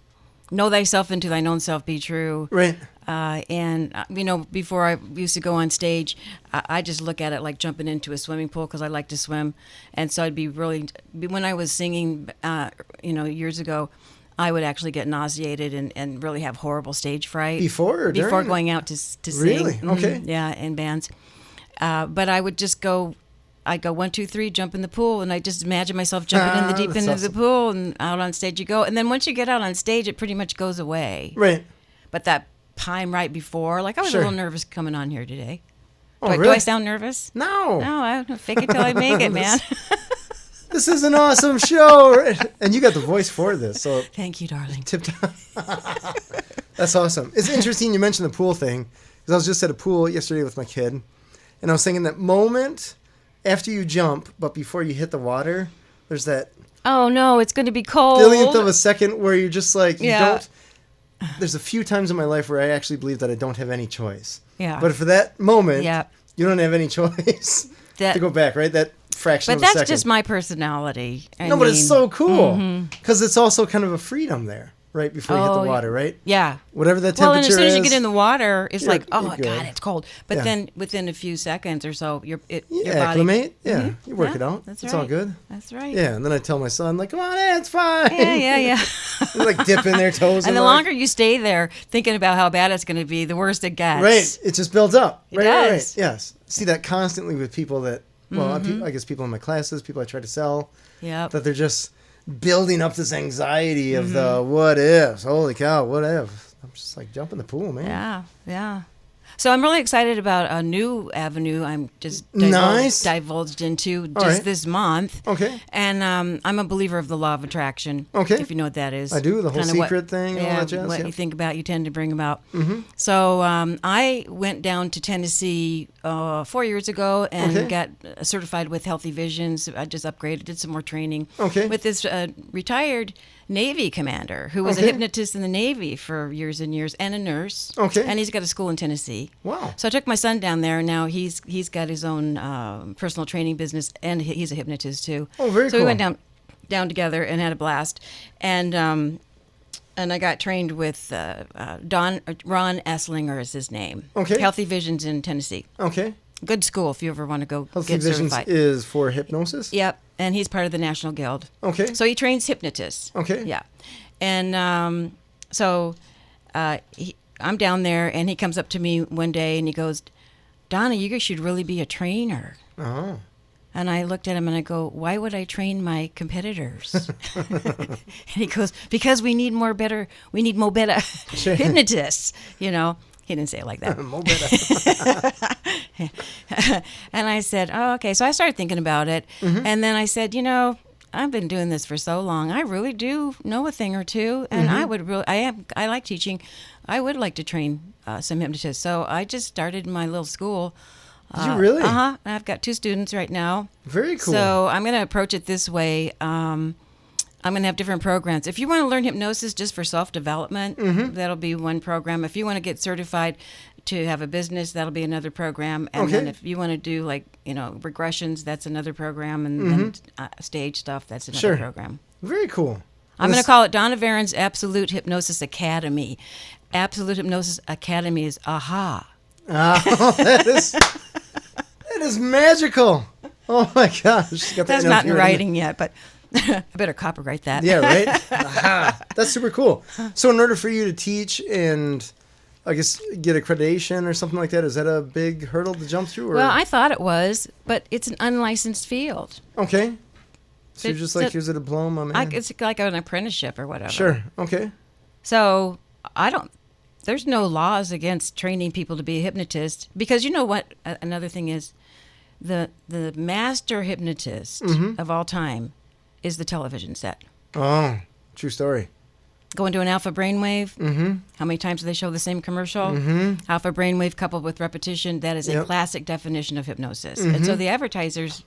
know thyself and to thine own self be true. Right. And, you know, before I used to go on stage, I just look at it like jumping into a swimming pool because I like to swim. And so I'd be really, when I was singing, you know, years ago, I would actually get nauseated and really have horrible stage fright. Before going out to sing. Really? Okay. Yeah, in bands. But I would just go, I'd go 1, 2, 3, jump in the pool, and I just imagine myself jumping in the deep end of the pool, and out on stage you go. And then once you get out on stage, it pretty much goes away. Right. But that time right before, like I was a little nervous coming on here today. Really? Do I sound nervous? No. No, I don't fake it till I make it, man. This is an awesome show. And you got the voice for this. So thank you, darling. Tip-top. That's awesome. It's interesting you mentioned the pool thing, because I was just at a pool yesterday with my kid, and I was thinking that moment after you jump, but before you hit the water, there's that... Oh, no, it's going to be cold. Billionth of a second where you're just like, you don't... There's a few times in my life where I actually believe that I don't have any choice. Yeah. But for that moment, you don't have any choice to go back, right? That fraction of a second. But that's just my personality. But it's so cool. Because it's also kind of a freedom there, right? Before you hit the water, right? Yeah. Whatever that temperature is. Well, and as soon as you get in the water, it's like, oh, God, it's cold. But then within a few seconds or so, your body... acclimate. Yeah. You work it out. That's it's right. all good. That's right. Yeah. And then I tell my son, like, come on in, it's fine. Yeah. Like dipping their toes in. And the longer you stay there thinking about how bad it's going to be, the worse it gets. Right. It just builds up. It does. Right. Yes. See that constantly with people that, well, I guess people in my classes, people I try to sell, that they're just building up this anxiety of the what ifs. Holy cow, what if? I'm just like, jump in the pool, man. Yeah. So I'm really excited about a new avenue I'm just divulged into this month. Okay. And I'm a believer of the law of attraction. Okay. If you know what that is. I do, the whole secret thing and all that jazz. What you think about, you tend to bring about. So I went down to Tennessee 4 years ago and got certified with Healthy Visions. I just upgraded, did some more training with this retired Navy commander who was a hypnotist in the Navy for years and years and a nurse. And he's got a school in Tennessee. Wow. So I took my son down there, and now he's got his own personal training business, and he's a hypnotist too. Oh, very cool. So we went down together and had a blast. And I got trained with Ron Esslinger is his name. Okay. Healthy Visions in Tennessee. Okay. Good school if you ever want to go Healthy get Visions certified. is for hypnosis? Yep. And he's part of the National Guild. Okay. So he trains hypnotists. Okay. Yeah. And I'm down there, and he comes up to me one day, and he goes, Donna, you should really be a trainer. Oh. And I looked at him, and I go, why would I train my competitors? And he goes, because we need more better hypnotists, you know. He didn't say it like that. Mo better. And I said, oh, okay. So I started thinking about it. And then I said, you know, I've been doing this for so long. I really do know a thing or two. And I like teaching. I would like to train some hypnotists. So I just started my little school. Did you really? I've got 2 students right now. Very cool. So I'm going to approach it this way. I'm going to have different programs. If you want to learn hypnosis just for self-development, that'll be one program. If you want to get certified to have a business, that'll be another program. And then if you want to do regressions, that's another program. And then stage stuff, that's another program. Very cool. I'm going to call it Donna Varen's Absolute Hypnosis Academy. Absolute Hypnosis Academy is aha. That is magical. Oh my gosh. That's not in writing yet, but I better copyright that. Yeah, right? Aha. That's super cool. So in order for you to teach and, I guess, get accreditation or something like that, is that a big hurdle to jump through? Or? Well, I thought it was, but it's an unlicensed field. Okay. So you're just like, here's a diploma, man. It's like an apprenticeship or whatever. Sure. Okay. So there's no laws against training people to be a hypnotist, because you know what? Another thing is the master hypnotist of all time is the television set. Oh, true story. Go into an alpha brainwave. How many times do they show the same commercial? Alpha brainwave coupled with repetition. That is a classic definition of hypnosis. And so the advertisers,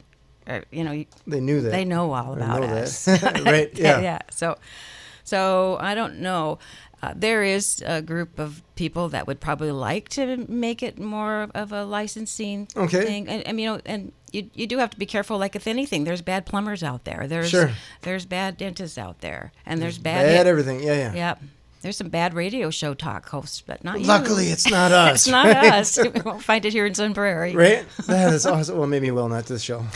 they knew that. They know all about us. Right. Yeah. Yeah. So I don't know. There is a group of people that would probably like to make it more of a licensing thing. And you do have to be careful, like with anything. There's bad plumbers out there. There's bad dentists out there. And there's bad everything. Yeah. Yeah. There's some bad radio show talk hosts, but not you. Luckily, it's not us. It's not us. We won't find it here in Sun Prairie. Right? That is awesome. Well, maybe we'll, not this show.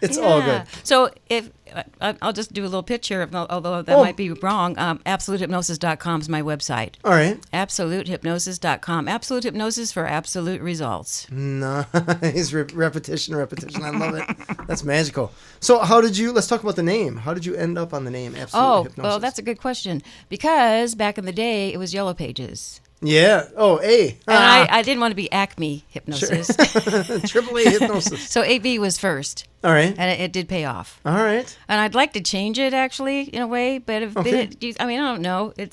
It's all good. So if I'll just do a little picture, although that might be wrong. AbsoluteHypnosis.com is my website. All right. AbsoluteHypnosis.com. Absolute Hypnosis for absolute results. Nice. Repetition. I love it. That's magical. So let's talk about the name. How did you end up on the name Absolute Hypnosis? Well, that's a good question. Because back in the day, it was Yellow Pages. Yeah. Oh, A. And I didn't want to be Acme Hypnosis. Sure. Triple A Hypnosis. So AB was first. All right. And it did pay off. All right. And I'd like to change it, actually, in a way. But I don't know. I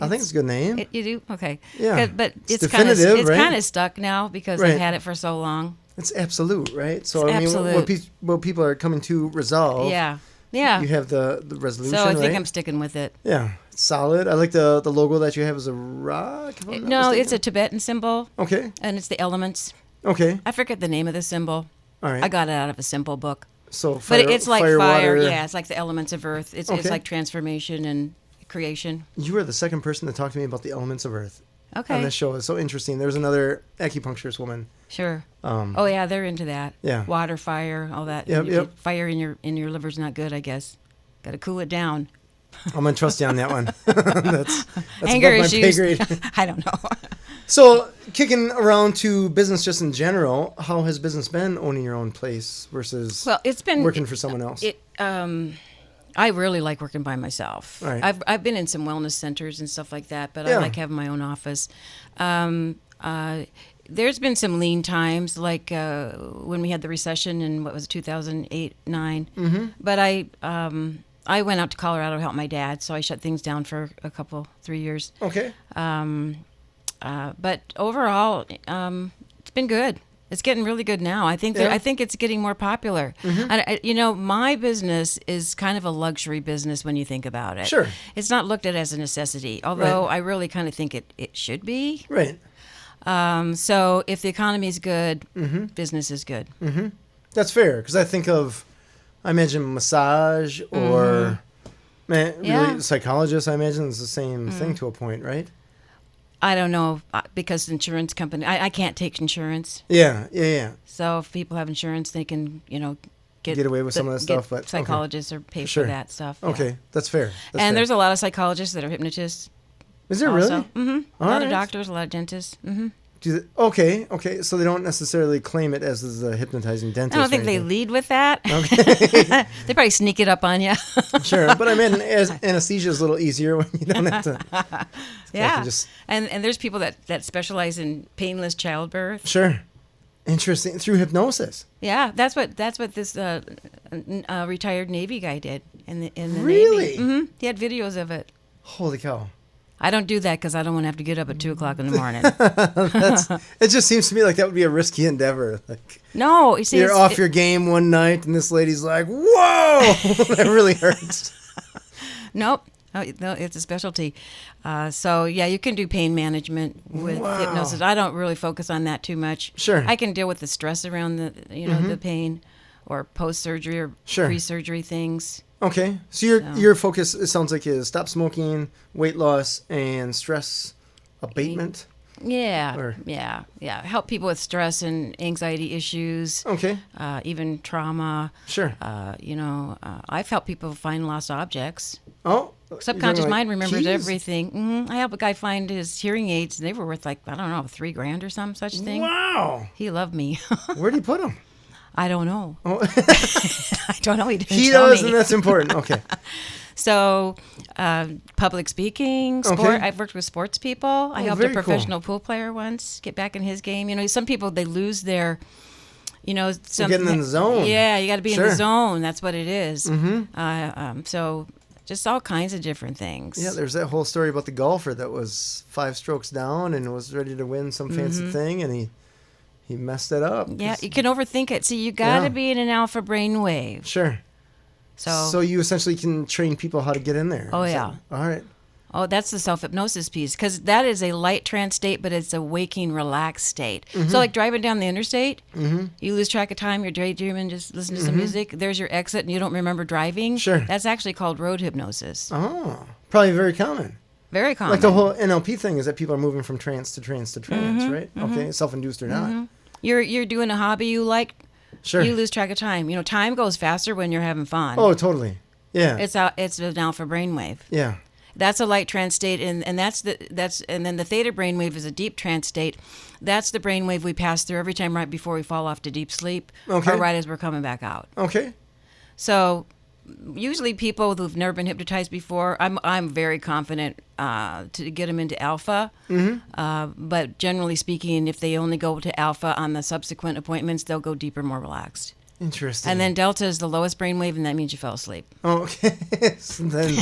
think it's a good name. You do? Okay. Yeah. But it's definitive, it's right? kind of stuck now because I've had it for so long. It's absolute, right? So, absolute. What people are coming to resolve. Yeah. Yeah. You have the resolution, so I think right? I'm sticking with it. Yeah. It's solid. I like the logo that you have as a rock. No, it's a Tibetan symbol. Okay. And it's the elements. Okay. I forget the name of the symbol. All right. I got it out of a simple book. So fire, but it's like fire. Water. Yeah, it's like the elements of earth. It's like transformation and creation. You were the second person to talk to me about the elements of earth. Okay. On this show. It's so interesting. There was another acupuncturist woman. Sure. They're into that. Yeah. Water, fire, all that. Yep. Fire in your liver's not good, I guess. Got to cool it down. I'm gonna trust you on that one. that's anger above issues. My pay grade. I don't know. So, kicking around to business just in general, how has business been owning your own place versus it's been working for someone else? I really like working by myself. Right. I've been in some wellness centers and stuff like that, but I like having my own office. There's been some lean times, like when we had the recession in 2008, 9. Mm-hmm. But I went out to Colorado to help my dad, so I shut things down for 3 years. Okay. But overall, it's been good. It's getting really good now. I think it's getting more popular. Mm-hmm. My business is kind of a luxury business when you think about it. Sure. It's not looked at as a necessity, although I really kind of think it should be. Right. So if the economy is good, business is good. Mm-hmm. That's fair, because I imagine massage or really psychologist, I imagine is the same thing to a point, right? I don't know, because insurance company, I can't take insurance. Yeah. So if people have insurance, they can, get away with some of that stuff, but psychologists or pay for that stuff. Okay, yeah. That's fair. There's a lot of psychologists that are hypnotists. Is there also. Really? Mm-hmm. A lot of doctors, a lot of dentists. Mm-hmm. Okay. So they don't necessarily claim it as a hypnotizing dentist. I don't think they lead with that. Okay. They probably sneak it up on you. Sure, but I mean, anesthesia is a little easier when you don't have to. Yeah. And there's people that specialize in painless childbirth. Sure. Interesting. Through hypnosis. Yeah, that's what this retired Navy guy did in the really? Navy. Mm-hmm. He had videos of it. Holy cow. I don't do that because I don't want to have to get up at 2:00 in the morning. It just seems to me like that would be a risky endeavor. No, you see, you're off your game one night, and this lady's like, "Whoa, that really hurts." Nope, no, it's a specialty. So yeah, you can do pain management with hypnosis. I don't really focus on that too much. Sure, I can deal with the stress around the pain, or post surgery or pre-surgery things. Okay, so your focus, it sounds like, is stop smoking, weight loss, and stress abatement. Yeah, yeah. Help people with stress and anxiety issues. Okay. Even trauma. Sure. I've helped people find lost objects. Oh. Subconscious mind remembers keys? everything. Mm-hmm. I helped a guy find his hearing aids. They were worth $3,000 or some such thing. Wow. He loved me. Where'd he put them? I don't know. Oh. I don't know. He didn't He tell does, me. and that's important. Okay. So, public speaking, sport. Okay. I've worked with sports people. I helped a professional pool player once get back in his game. You know, some people, they lose their, you know, getting in the zone. Yeah, you got to be Sure. in the zone. That's what it is. Mm-hmm. So, just all kinds of different things. Yeah, there's that whole story about the golfer that was 5 strokes down and was ready to win some fancy thing, and he messed it up. Yeah, you can overthink it. See, you got to be in an alpha brain wave. Sure. So you essentially can train people how to get in there. Oh, yeah. All right. Oh, that's the self-hypnosis piece, because that is a light trance state, but it's a waking, relaxed state. So like driving down the interstate, you lose track of time, you're daydreaming, just listen to some music. There's your exit, and you don't remember driving. Sure. That's actually called road hypnosis. Oh, probably very common. Very common. Like the whole NLP thing is that people are moving from trance to trance to trance, right? Okay, self-induced or not. You're doing a hobby you like. Sure. You lose track of time. You know, time goes faster when you're having fun. Oh, totally. Yeah. It's an alpha brainwave. Yeah. That's a light trance state, and then the theta brainwave is a deep trance state. That's the brainwave we pass through every time right before we fall off to deep sleep, or right as we're coming back out. Okay. So, usually people who've never been hypnotized before, I'm very confident to get them into alpha. But generally speaking, if they only go to alpha on the subsequent appointments, they'll go deeper, more relaxed. Interesting. And then delta is the lowest brainwave, and that means you fell asleep. Oh, okay. So then,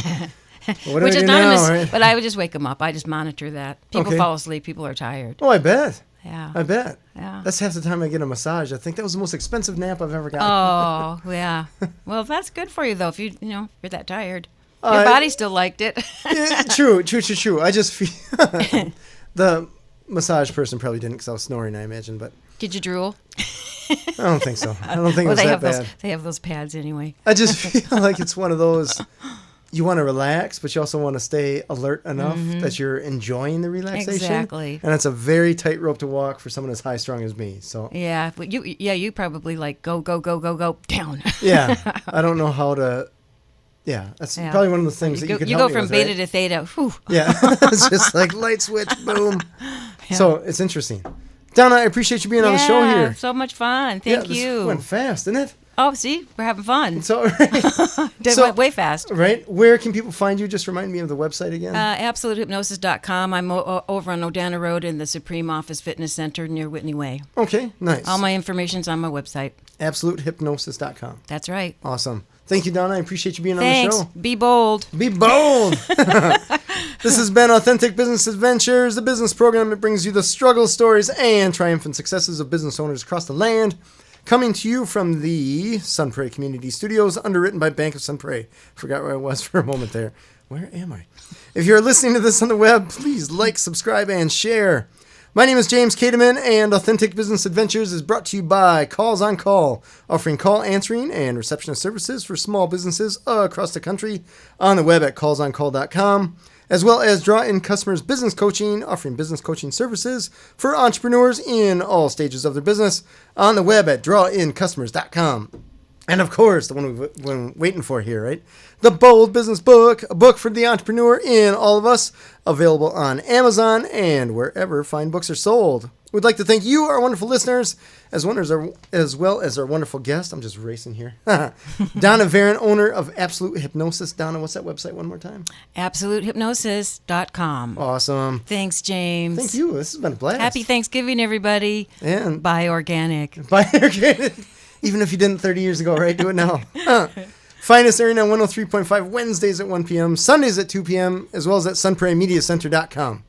what do Which we is do not now, right? But I would just wake them up. I just monitor that. People fall asleep. People are tired. Oh, I bet. Yeah. I bet. Yeah. That's half the time I get a massage. I think that was the most expensive nap I've ever gotten. Oh, yeah. Well, that's good for you, though, if you're that tired. Your body still liked it. Yeah, true. I just feel the massage person probably didn't because I was snoring, I imagine. But Did you drool? I don't think so. I don't think it was that bad. They have those pads anyway. I just feel like it's one of those, you want to relax, but you also want to stay alert enough that you're enjoying the relaxation. Exactly. And it's a very tight rope to walk for someone as high strung as me. So yeah, but you probably like go down. Yeah, I don't know how to. Yeah, that's probably one of the things that you could help go me from with, beta right? to theta. Whew. Yeah, it's just like light switch, boom. Yeah. So it's interesting. Donna, I appreciate you being on the show here. So much fun. Thank you. This went fast, didn't it? Oh, see, we're having fun. It's all right. Went way fast. Right. Where can people find you? Just remind me of the website again. AbsoluteHypnosis.com. I'm over on Odana Road in the Supreme Office Fitness Center near Whitney Way. Okay, nice. All my information's on my website. AbsoluteHypnosis.com. That's right. Awesome. Thank you, Donna. I appreciate you being on the show. Be bold. Be bold. This has been Authentic Business Adventures, the business program that brings you the struggles, stories, and triumphant successes of business owners across the land. Coming to you from the Sun Prairie Community Studios, underwritten by Bank of Sun Prairie. Forgot where I was for a moment there. Where am I? If you're listening to this on the web, please like, subscribe, and share. My name is James Kateman, and Authentic Business Adventures is brought to you by Calls on Call, offering call answering and receptionist services for small businesses across the country on the web at callsoncall.com, as well as Draw In Customers Business Coaching, offering business coaching services for entrepreneurs in all stages of their business on the web at drawincustomers.com. And of course, the one we've been waiting for here, right? The Bold Business Book, a book for the entrepreneur in all of us, available on Amazon and wherever fine books are sold. We'd like to thank you, our wonderful listeners, as well as our wonderful guest. I'm just racing here. Donna Varen, owner of Absolute Hypnosis. Donna, what's that website one more time? AbsoluteHypnosis.com. Awesome. Thanks, James. Thank you. This has been a blast. Happy Thanksgiving, everybody. And Buy organic. Buy organic. Even if you didn't 30 years ago, right? Do it now. Find us airing on 103.5 Wednesdays at 1 p.m., Sundays at 2 p.m., as well as at sunprairiemediacenter.com.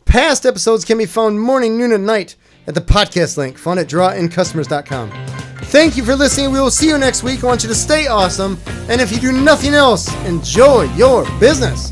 Past episodes can be found morning, noon, and night at the podcast link found at drawincustomers.com. Thank you for listening. We will see you next week. I want you to stay awesome. And if you do nothing else, enjoy your business.